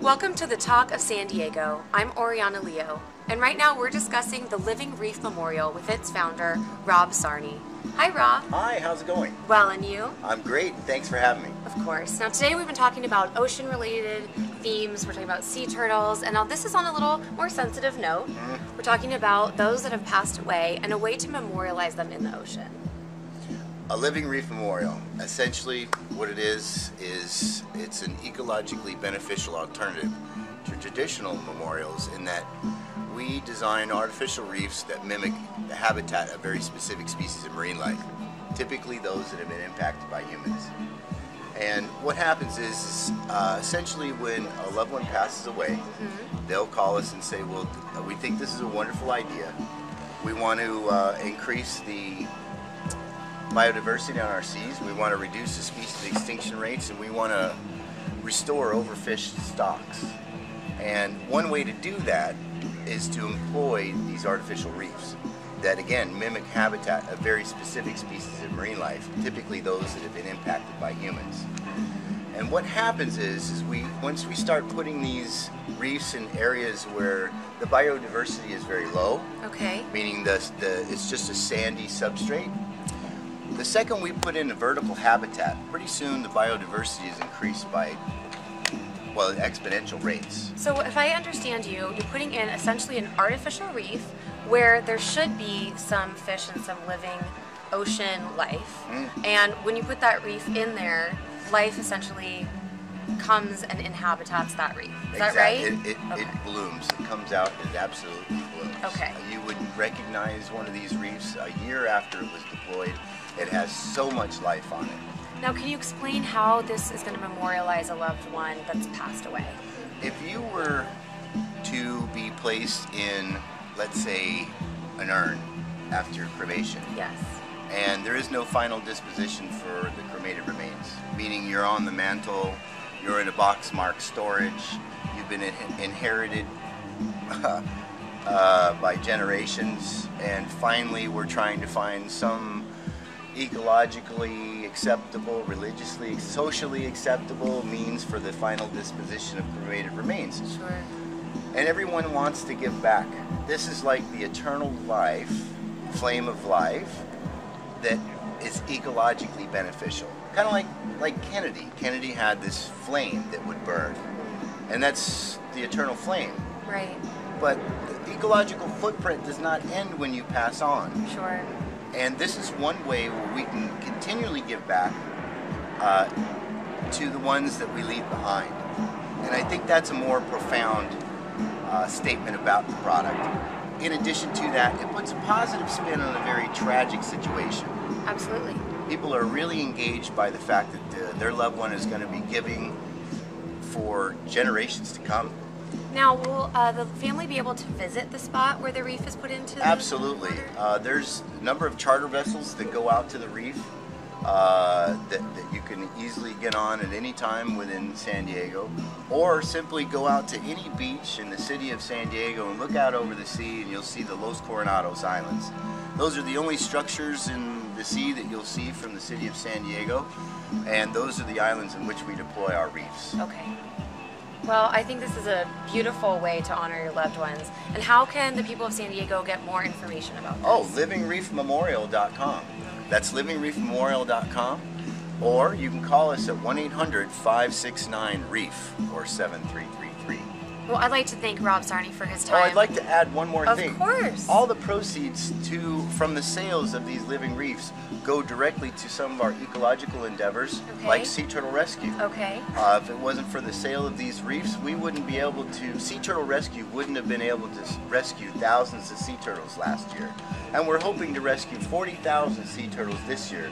Welcome to the Talk of San Diego. I'm Oriana Leo, and right now we're discussing the Living Reef Memorial with its founder, Rob Sarney. Hi, Rob. Hi, how's it going? Well, and you? I'm great. Thanks for having me. Of course. Now, today we've been talking about ocean-related themes. We're talking about sea turtles, and now this is on a little more sensitive note. We're talking about those that have passed away and a way to memorialize them in the ocean. A Living Reef Memorial. Essentially, what it is it's an ecologically beneficial alternative to traditional memorials in that we design artificial reefs that mimic the habitat of very specific species of marine life, typically those that have been impacted by humans. And what happens is essentially when a loved one passes away, they'll call us and say, well, we think this is a wonderful idea. We want to increase the biodiversity on our seas, we want to reduce the species extinction rates, and we want to restore overfished stocks. And one way to do that is to employ these artificial reefs that again mimic habitat of very specific species of marine life, typically those that have been impacted by humans. And what happens is once we start putting these reefs in areas where the biodiversity is very low, meaning it's just a sandy substrate, the second we put in a vertical habitat, pretty soon the biodiversity is increased by, well, exponential rates. So if I understand you, you're putting in essentially an artificial reef where there should be some fish and some living ocean life. And when you put that reef in there, life essentially comes and inhabits that reef. Is that right? It blooms. It comes out. It absolutely blooms. Okay. You would recognize one of these reefs a year after it was deployed. It has so much life on it. Now, can you explain how this is going to memorialize a loved one that's passed away? If you were to be placed in, let's say, an urn after cremation. Yes. And there is no final disposition for the cremated remains, meaning you're on the mantle, you're in a box marked storage, you've been inherited by generations, and finally we're trying to find some ecologically acceptable, religiously, socially acceptable means for the final disposition of cremated remains. Sure. And everyone wants to give back. This is like the eternal life, flame of life, that is ecologically beneficial. Kind of like Kennedy. Kennedy had this flame that would burn, and that's the eternal flame. Right. But the ecological footprint does not end when you pass on. Sure. And this is one way where we can continually give back to the ones that we leave behind. And I think that's a more profound statement about the product. In addition to that, it puts a positive spin on a very tragic situation. Absolutely. People are really engaged by the fact that their loved one is going to be giving for generations to come. Now, will the family be able to visit the spot where the reef is put into? Absolutely. There's a number of charter vessels that go out to the reef that you can easily get on at any time within San Diego, or simply go out to any beach in the city of San Diego and look out over the sea and you'll see the Los Coronados Islands. Those are the only structures in the sea that you'll see from the city of San Diego, and those are the islands in which we deploy our reefs. Okay. Well, I think this is a beautiful way to honor your loved ones. And how can the people of San Diego get more information about this? Oh, livingreefmemorial.com. That's livingreefmemorial.com. Or you can call us at 1-800-569-REEF or 7333. Well, I'd like to thank Rob Sarney for his time. Oh, I'd like to add one more thing. Of course. All the proceeds from the sales of these living reefs go directly to some of our ecological endeavors, like sea turtle rescue. Okay. If it wasn't for the sale of these reefs, we wouldn't be able to, sea turtle rescue wouldn't have been able to rescue thousands of sea turtles last year. And we're hoping to rescue 40,000 sea turtles this year.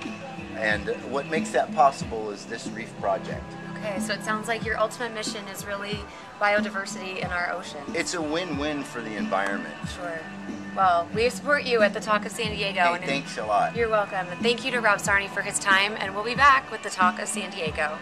And what makes that possible is this reef project. Okay, so it sounds like your ultimate mission is really biodiversity in our ocean. It's a win-win for the environment. Sure. Well, we support you at the Talk of San Diego. Hey, thanks a lot. You're welcome. And thank you to Rob Sarney for his time, and we'll be back with the Talk of San Diego.